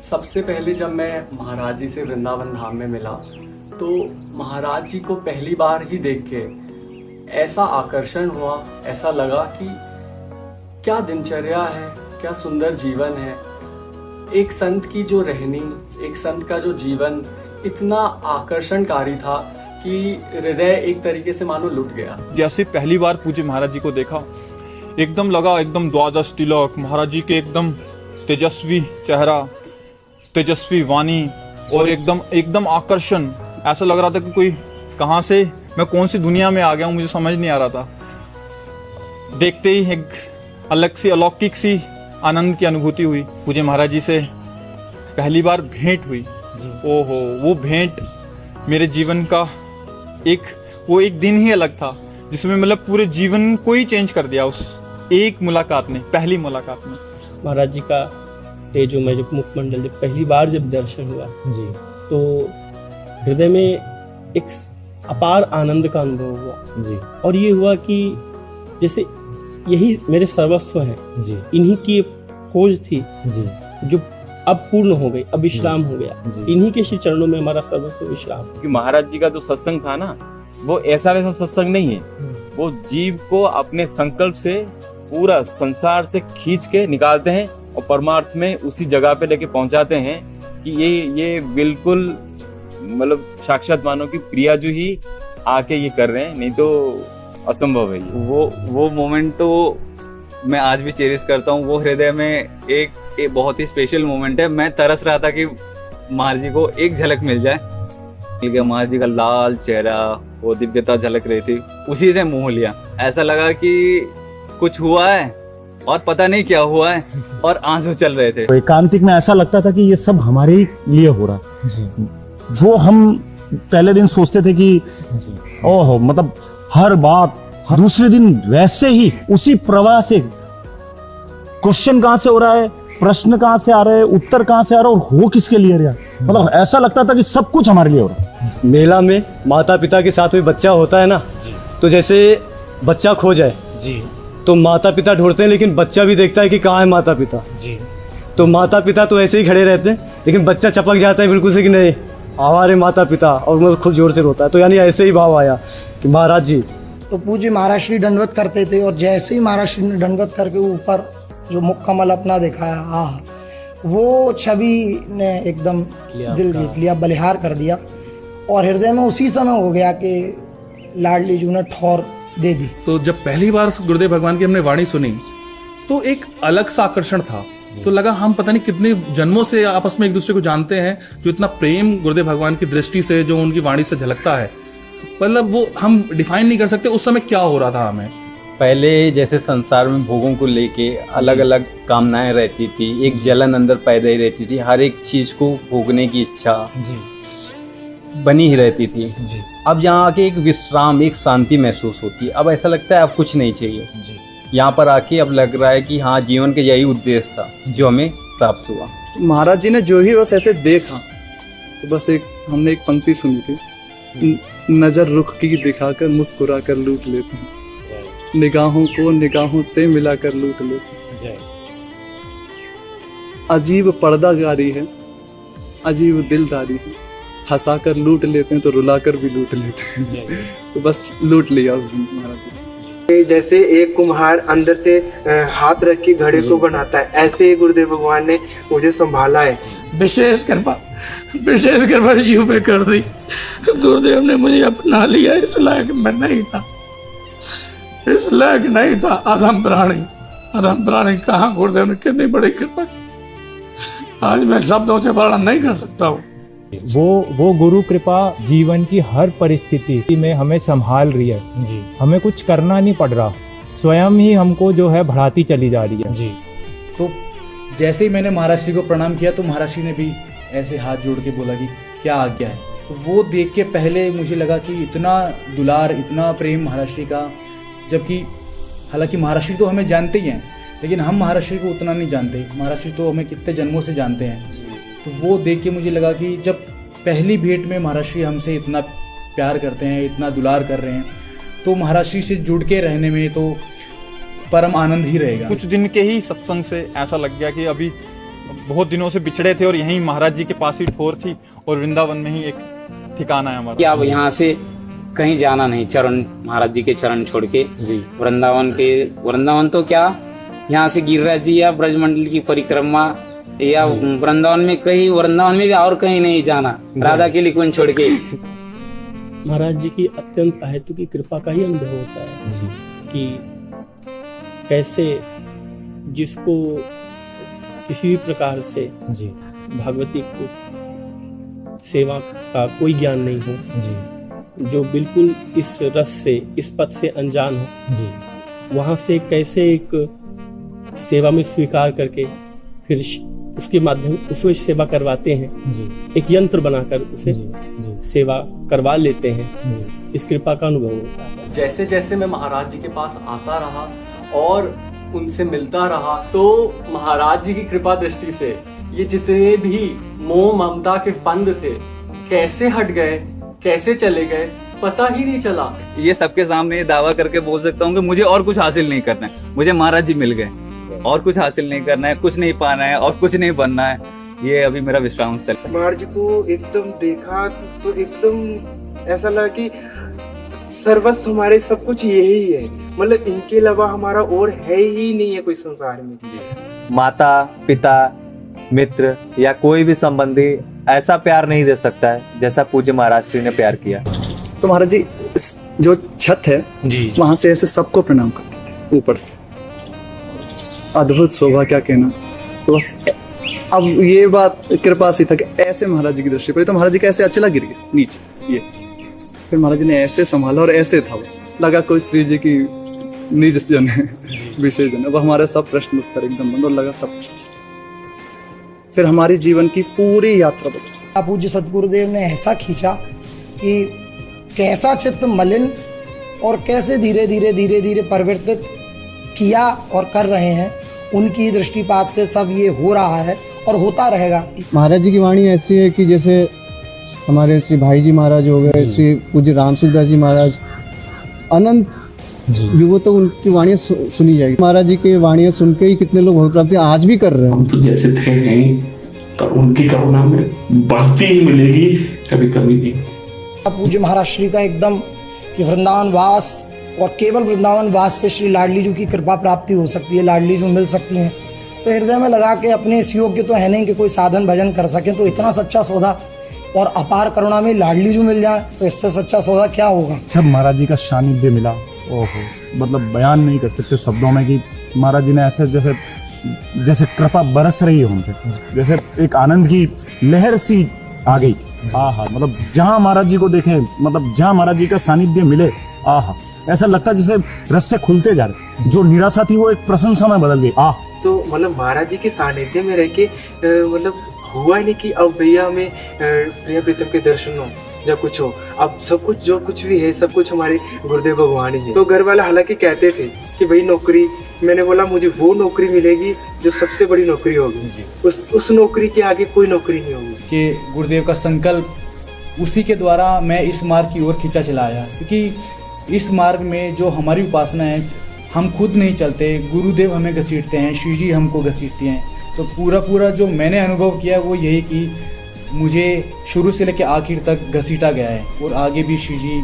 सबसे पहले जब मैं महाराज जी से वृंदावन धाम में मिला तो महाराज जी को पहली बार ही देख के ऐसा आकर्षण हुआ, ऐसा लगा कि क्या दिनचर्या है, क्या सुंदर जीवन है। एक संत की जो रहनी, एक संत का जो जीवन इतना आकर्षणकारी था कि हृदय एक तरीके से मानो लुट गया। जैसे पहली बार पूज्य महाराज जी को देखा, एकदम लगा एकदम द्वादश तिलक, महाराज जी के एकदम तेजस्वी चेहरा, तेजस्वी वाणी और एकदम आकर्षण। ऐसा लग रहा था कि कोई कहाँ से, मैं कौन सी दुनिया में आ गया हूँ, मुझे समझ नहीं आ रहा था। देखते ही एक अलग सी अलौकिक सी आनंद की अनुभूति हुई। पूज्य महाराज जी से पहली बार भेंट हुई। ओहो, वो भेंट मेरे जीवन का एक दिन ही अलग था, जिसमें मतलब पूरे जीवन को ही चेंज कर दिया उस एक मुलाकात ने, पहली मुलाकात में। महाराज जी का तेजो में जब मुखमंडल जब पहली बार जब दर्शन हुआ जी, तो हृदय में एक अपार आनंद का अनुभव हुआ जी। और ये हुआ कि जैसे यही मेरे सर्वस्व हैं जी, इन्हीं की खोज थी जी, जो अब पूर्ण हो गई, अब विश्राम हो गया। इन्हीं के श्री चरणों में हमारा सर्वस्व विश्राम। कि महाराज जी का जो सत्संग था ना, वो ऐसा वैसा सत्संग नहीं है। वो जीव को अपने संकल्प से पूरा संसार से खींच के निकालते हैं और परमार्थ में उसी जगह पे लेके पहुंचाते हैं कि ये बिल्कुल मतलब साक्षात मानो कि प्रिया जी ही आके ये कर रहे हैं, नहीं तो असंभव है ये। वो मोमेंट तो मैं आज भी चेरिश करता हूँ। वो हृदय में एक बहुत ही स्पेशल मोमेंट है। मैं तरस रहा था कि महाराज जी को एक झलक मिल जाए। महाराज जी का लाल चेहरा, वो दिव्यता झलक रही थी, उसी से मोह लिया। ऐसा लगा कि कुछ हुआ है और पता नहीं क्या हुआ है, और आंसू चल रहे थे। एकांतिक में ऐसा लगता था कि ये सब हमारे ही लिए हो रहा है। जो हम पहले दिन सोचते थे कि ओहो, मतलब हर बात दूसरे दिन वैसे ही उसी प्रवाह से, क्वेश्चन कहां से हो रहा है, प्रश्न कहां से आ रहे हैं, उत्तर कहां से आ रहा है, और हो किसके लिए रहा। मतलब ऐसा लगता था कि सब कुछ हमारे लिए हो रहा है। मेला में माता पिता के साथ में बच्चा होता है ना, तो जैसे बच्चा खो जाए जी, तो माता पिता ढूंढते हैं, लेकिन बच्चा भी देखता है कि कहाँ है माता पिता जी। तो माता पिता तो ऐसे ही खड़े रहते हैं, लेकिन बच्चा चपक जाता है बिल्कुल से कि नहीं हमारे माता पिता, और वो खूब जोर से रोता है। तो यानी ऐसे ही भाव आया कि महाराज जी तो पूज्य महाराज श्री दंडवत करते थे, और जैसे ही महाराज श्री ने दंडवत करके ऊपर जो मुख कमल अपना दिखाया, वो छवि ने एकदम दिल जीत लिया, बलिहार कर दिया। और हृदय में उसी समय हो गया कि लाडली जी ने ठौर दे दी। तो जब पहली बार गुरुदेव भगवान की हमने वाणी सुनी तो एक अलग सा आकर्षण था। तो लगा हम पता नहीं कितने जन्मों से आपस में एक दूसरे को जानते हैं, जो इतना प्रेम गुरुदेव भगवान की दृष्टि से, जो उनकी वाणी से झलकता है, मतलब वो हम डिफाइन नहीं कर सकते उस समय क्या हो रहा था हमें। पहले जैसे संसार में भोगों को लेके अलग अलग कामनाएं रहती थी, एक जलन अंदर पैदा ही रहती थी, हर एक चीज को भोगने की इच्छा जी बनी ही रहती थी जी। अब यहाँ आके एक विश्राम, एक शांति महसूस होती है। अब ऐसा लगता है अब कुछ नहीं चाहिए जी। यहाँ पर आके अब लग रहा है कि हाँ, जीवन का यही उद्देश्य था जो हमें प्राप्त हुआ। महाराज जी ने जो ही बस ऐसे देखा, तो बस हमने एक पंक्ति सुनी थी, नजर रुख की दिखाकर मुस्कुरा कर लूट लेते हैं, निगाहों को निगाहों से मिलाकर लूट लेते हैं। अजीब पर्दागारी है, अजीब दिलदारी है, हंसाकर लूट लेते हैं तो रुलाकर भी लूट लेते हैं। तो बस लूट लिया उस दिन महाराज जी। जैसे एक कुम्हार अंदर से हाथ रख के घड़े को बनाता है, ऐसे ही गुरुदेव भगवान ने मुझे संभाला है। विशेष कृपा जीव पे कर दी। गुरुदेव ने मुझे अपना लिया, इस लायक मैं नहीं था, इस लायक नहीं था। अधम प्राणी कहाँ, गुरुदेव ने कितनी बड़ी कृपा, आज मैं शब्दों से वर्णन नहीं कर सकता हूँ। वो गुरु कृपा जीवन की हर परिस्थिति में हमें संभाल रही है जी। हमें कुछ करना नहीं पड़ रहा, स्वयं ही हमको जो है बढ़ाती चली जा रही है जी। तो जैसे ही मैंने महाराज जी को प्रणाम किया, तो महाराज जी ने भी ऐसे हाथ जोड़ के बोला कि क्या आज्ञा है। तो वो देख के पहले मुझे लगा कि इतना दुलार, इतना प्रेम महाराज जी का, जबकि हालांकि महाराज जी तो हमें जानते ही हैं, लेकिन हम महाराज जी को उतना नहीं जानते। महाराज जी तो हमें कितने जन्मों से जानते हैं। तो वो देख के मुझे लगा कि जब पहली भेंट में महाराज जी हमसे इतना प्यार करते हैं, इतना दुलार कर रहे हैं, तो महाराज जी से जुड़ के रहने में तो परम आनंद ही रहेगा। कुछ दिन के ही सत्संग से ऐसा लग गया कि अभी बहुत दिनों से बिछड़े थे और यहीं महाराज जी के पास ही ठोर थी और वृंदावन में ही एक ठिकाना है हमारा। कि अब यहाँ से कहीं जाना नहीं, चरण महाराज जी के चरण छोड़ के वृंदावन तो क्या, यहाँ से गिरिराज जी या ब्रजमंडल की परिक्रमा या वृंदावन में कहीं, वृंदावन में भी और कहीं नहीं जाना, राधा के लिए छोड़ के। महाराज जी की अत्यंत अहेतु की कृपा का ही अनुभव होता है कि कैसे जिसको किसी भी प्रकार से भगवती को सेवा का कोई ज्ञान नहीं हो, जो बिल्कुल इस रस से, इस पद से अनजान हो, वहां से कैसे एक सेवा में स्वीकार करके फिर उसके माध्यम उसमें सेवा करवाते हैं, एक यंत्र बनाकर उसे सेवा करवा लेते हैं। इस कृपा का अनुभव होता है। जैसे जैसे मैं महाराज जी के पास आता रहा और उनसे मिलता रहा, तो महाराज जी की कृपा दृष्टि से ये जितने भी मोह ममता के फंद थे कैसे हट गए, कैसे चले गए, पता ही नहीं चला। ये सबके सामने दावा करके बोल सकता हूँ कि मुझे और कुछ हासिल नहीं करना है, मुझे महाराज जी मिल गए, और कुछ हासिल नहीं करना है, कुछ नहीं पाना है और कुछ नहीं बनना है। ये अभी मेरा विश्वास चल रहा है। महाराज जी को एकदम देखा तो एकदम ऐसा लगा कि सर्वस्व हमारे सब कुछ यही है, मतलब इनके अलावा हमारा और है ही नहीं है कोई संसार में। माता पिता मित्र या कोई भी संबंधी ऐसा प्यार नहीं दे सकता है जैसा पूज्य महाराज श्री ने प्यार किया। तो महाराज जी जो छत है वहां से ऐसे सबको प्रणाम करते थे ऊपर से, अद्भुत शोभा, क्या कहना। तो बस अब ये बात कृपा सी था कि ऐसे महाराज जी की दृष्टि पड़ी तो महाराज जी का ऐसे अचला गिर गया नीचे, ये फिर महाराज जी ने ऐसे संभाला और ऐसे था, बस लगा कोई श्री जी की निज जन है, विशेष जन है। वो हमारे सब प्रश्न उत्तर एकदम बंद और लगा सब कुछ। फिर हमारी जीवन की पूरी यात्रा बदली। पूज्य सतगुरुदेव ने ऐसा खींचा कि कैसा चित्त मलिन और कैसे धीरे धीरे धीरे धीरे परिवर्तित किया और कर रहे हैं, उनकी दृष्टिपात से सब ये हो रहा है और होता रहेगा। महाराज जी की वाणी ऐसी है कि जैसे हमारे श्री भाई जी महाराज हो गए, श्री पूज्य राम सुखदास जी महाराज, अनंत युगों तो उनकी वाणियाँ सुनी जाएगी। महाराज जी की वाणियाँ सुन के ही कितने लोग भगवत प्राप्ति आज भी कर रहे हैं। तो जैसे थे नहीं तो उनकी करुणा में बढ़ती ही मिलेगी, कभी कभी नहीं। पूज्य महाराज श्री का एकदम कि वृंदावन वास और केवल वृंदावन वास से श्री लाडली जी की कृपा प्राप्ति हो सकती है, लाडली जी मिल सकती हैं। तो हृदय में लगा के अपने इस योग्य तो है नहीं कि कोई साधन भजन कर सके, तो इतना सच्चा सौदा और अपार करुणा में लाडली जी मिल जाए तो इससे सच्चा सौदा क्या होगा। जब महाराज जी का सानिध्य मिला, ओहो, मतलब बयान नहीं कर सकते शब्दों में कि महाराज जी ने ऐसे जैसे जैसे कृपा बरस रही है उन पे, जैसे एक आनंद की लहर सी आ गई। आहा, मतलब जहाँ महाराज जी को देखें, मतलब जहाँ महाराज जी का सानिध्य मिले, आहा, ऐसा लगता जैसे रास्ते खुलते जा रहे, जो निराशा थी वो एक प्रशंसा में बदल गई। तो मतलब महाराज जी के सानिध्य में रह के मतलब हुआ नहीं कि अब भैया हमें प्रिय प्रीतम के दर्शन हो या कुछ हो, अब सब कुछ जो कुछ भी है सब कुछ हमारे गुरुदेव भगवान ही है। तो घर वाले हालांकि कहते थे कि भाई नौकरी, मैंने बोला मुझे वो नौकरी मिलेगी जो सबसे बड़ी नौकरी होगी, उस नौकरी के आगे कोई नौकरी नहीं होगी। कि गुरुदेव का संकल्प उसी के द्वारा मैं इस मार्ग की ओर खींचा चला आया, क्योंकि इस मार्ग में जो हमारी उपासना है हम खुद नहीं चलते, गुरुदेव हमें घसीटते हैं, श्री जी हमको घसीटती हैं। तो पूरा जो मैंने अनुभव किया वो यही कि मुझे शुरू से लेकर आखिर तक घसीटा गया है और आगे भी श्री जी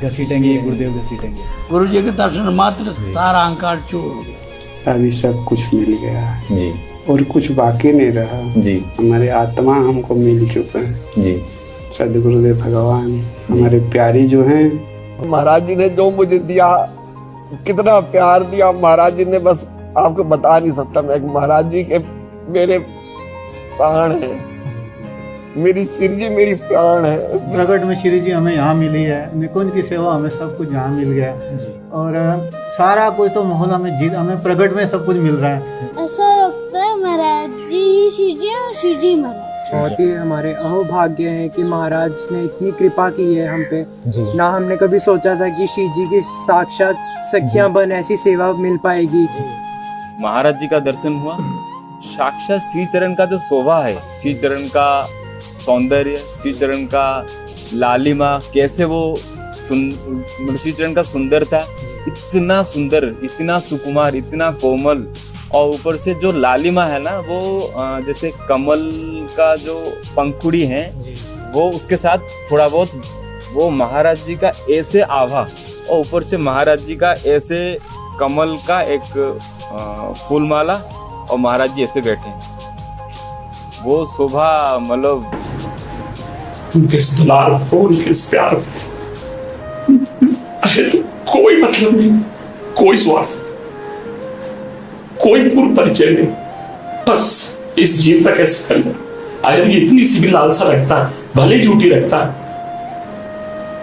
घसीटेंगे, गुरुदेव घसीटेंगे। गुरु जी के दर्शन मात्र सारा अहंकार चूर हो गया। अभी सब कुछ मिल गया जी, और कुछ बाकी नहीं रहा जी। हमारे आत्मा हमको मिल चुका है जी। सदगुरुदेव भगवान हमारे प्यारी जो हैं। महाराज जी ने जो मुझे दिया, कितना प्यार दिया महाराज जी ने, बस आपको बता नहीं सकता मैं। महाराज जी के मेरे प्राण है, मेरी श्री जी मेरी प्राण है। प्रकट में श्री जी हमें यहाँ मिली है, निकुंज की सेवा हमें सब कुछ यहाँ मिल गया और सारा कुछ तो माहौल हमें प्रकट में सब कुछ मिल रहा है। ऐसा लगता है महाराज जी श्री जी और श्री जी महाराज। बहुत ही हमारे अहोभाग्य है कि महाराज ने इतनी कृपा की है हम पे। ना हमने कभी सोचा था कि श्री जी की साक्षात सखियां बन ऐसी सेवा मिल पाएगी। महाराज जी का दर्शन हुआ, साक्षात श्री चरण का जो शोभा है, श्री चरण का सौंदर्य, श्री चरण का लालिमा, कैसे वो श्री चरण का सुंदरता, इतना सुंदर, इतना सुकुमार, इतना कोमल और ऊपर से जो लालिमा है ना वो जैसे कमल का जो पंखुड़ी है वो उसके साथ थोड़ा बहुत वो महाराज जी का ऐसे आभा और ऊपर से महाराज जी का ऐसे कमल का एक फूल माला और महाराज जी ऐसे बैठे हैं। वो शोभा मतलब किस दुलार को किस प्यार कोई मतलब नहीं, कोई स्वार्थ, कोई पूर्व परिचय नहीं, बस इस जीव तक कैसे करना। अगर ये इतनी सी भी लालसा रखता है, भले झूठी रखता है,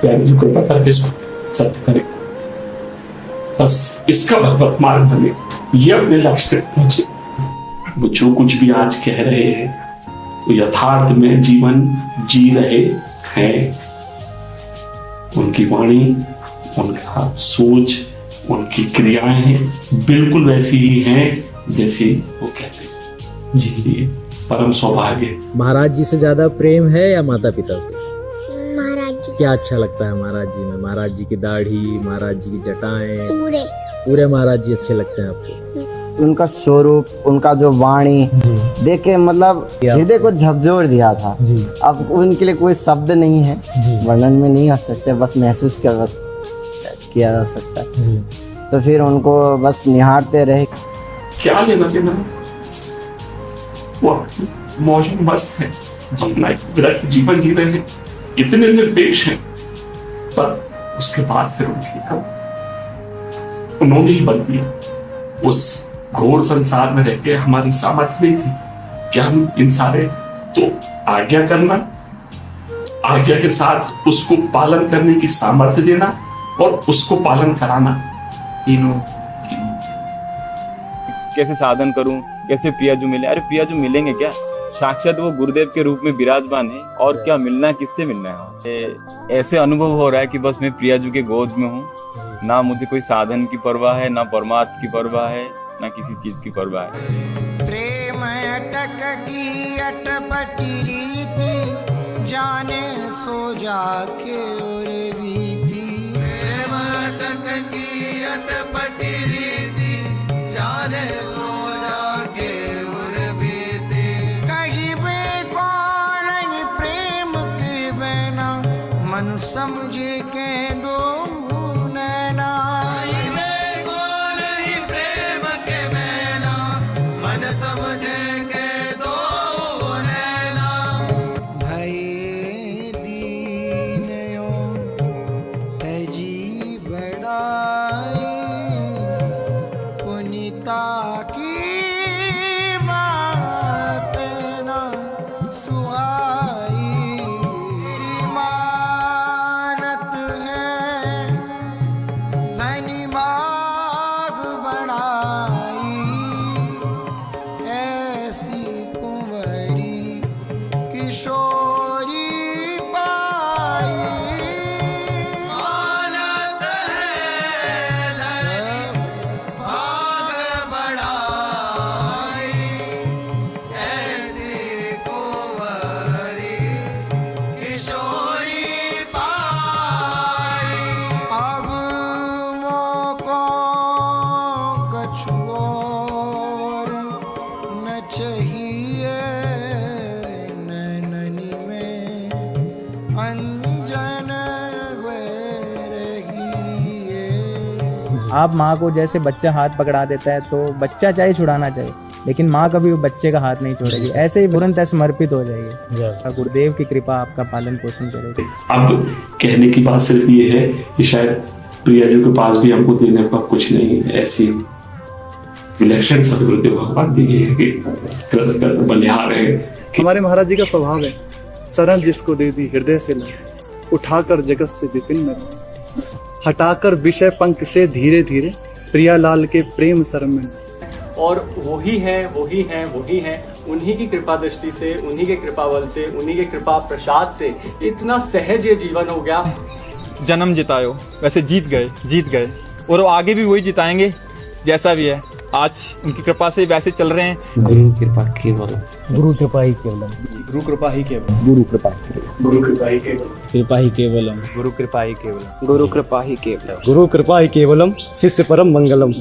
प्यारी जी कृपा करके इसको सत्य करे, बस इसका भगवत मार्ग बने, ये अपने लक्ष्य तक पहुंचे। वो जो कुछ भी आज कह रहे हैं वो यथार्थ में जीवन जी रहे हैं। उनकी वाणी, उनका सोच, उनकी क्रियाएं बिल्कुल वैसी ही हैं जैसी वो कहते हैं। जी ये परम सौभाग्य। महाराज जी से ज्यादा प्रेम है या माता पिता से? महाराज जी। क्या अच्छा लगता है महाराज जी में? महाराज जी की दाढ़ी, महाराज जी की जटाएं, पूरे पूरे महाराज जी अच्छे लगते हैं आपको? उनका स्वरूप, उनका जो वाणी देख के मतलब हृदय को झकझोर दिया था। अब उनके लिए कोई शब्द नहीं है, वर्णन में नहीं आ सकते, बस महसूस किया जा सकता है। तो फिर उनको बस निहारते रहे। क्या लेना देना, वो मौज मस्त है, अपना एक विरक्त जीवन जी रहे हैं, इतने निरपेक्ष हैं, पर उसके बाद फिर उन्होंने ही बल दिया। उस घोर संसार में रहकर हमारी सामर्थ्य नहीं थी कि हम इन सारे तो आज्ञा करना, आज्ञा के साथ उसको पालन करने की सामर्थ्य देना और उसको पालन कराना, तीनों कैसे साधन करूं, कैसे प्रियाजू मिले। अरे प्रियाजू मिलेंगे क्या, साक्षात वो गुरुदेव के रूप में विराजमान है, और क्या मिलना, किससे मिलना है। ऐसे अनुभव हो रहा है कि बस मैं प्रियाजू के गोद में हूँ, ना मुझे कोई साधन की परवाह है, ना परमार्थ की परवाह है, ना किसी चीज की परवाह है। प्रेम अटक की अटपटी रीति, जाने सो जाके और बीती। प्रेम अटक की अटपटी रीति, जाने सो जाके और बीती। कहीं बे कौन प्रेम के बहना, मन समझे के दो नैना। समझे के दो नैना, भई दीनयो तजी बड़ाई, पुनीता की बात न सुहाई। तेरी मानत है धनी माग बढ़ाई, ऐसी कुंवरी किशोरी पाई। मानत है धनी भाग बढ़ाई, ऐसी कुंवरी किशोरी पाई। अब मोको कछुओर न चाहिए, नैननी में अंजन रही है। आप माँ को जैसे बच्चा हाथ पकड़ा देता है तो बच्चा चाहे छुड़ाना चाहिए, लेकिन माँ कभी वो बच्चे का हाथ नहीं छोड़ेगी, ऐसे ही तुरंत समर्पित हो जाएगी। गुरुदेव की कृपा आपका पालन पोषण करेगी। अब कहने की बात सिर्फ ये है कि शायद प्रियाजू के पास भी हमको देने का कुछ नहीं है, ऐसी विलक्षण सदगुरुदेव भगवान दीजिए, बलिहार है। हमारे महाराज जी का स्वभाव है, शरण जिसको दे दी हृदय से लगे, उठाकर जगत से विपिन रहे, हटाकर विषय पंख से धीरे धीरे, प्रियालाल के प्रेम शरण में। और वही है, वही है, वही है, उन्हीं की कृपा दृष्टि से, उन्हीं के कृपा बल से, उन्हीं के कृपा प्रसाद से इतना सहज ये जीवन हो गया। जन्म जितायो, वैसे जीत गए, और वो आगे भी वही जिताएंगे जैसा भी है। आज उनकी कृपा से वैसे चल रहे हैं। गुरु कृपा केवल, गुरु कृपा ही केवलम, गुरु कृपा ही केवल, गुरु कृपा, गुरु कृपा ही केवल, कृपा ही केवलम, गुरु कृपा ही केवलम, गुरु कृपा ही केवलम, गुरु कृपा ही केवलम, शिष्य परम मंगलम।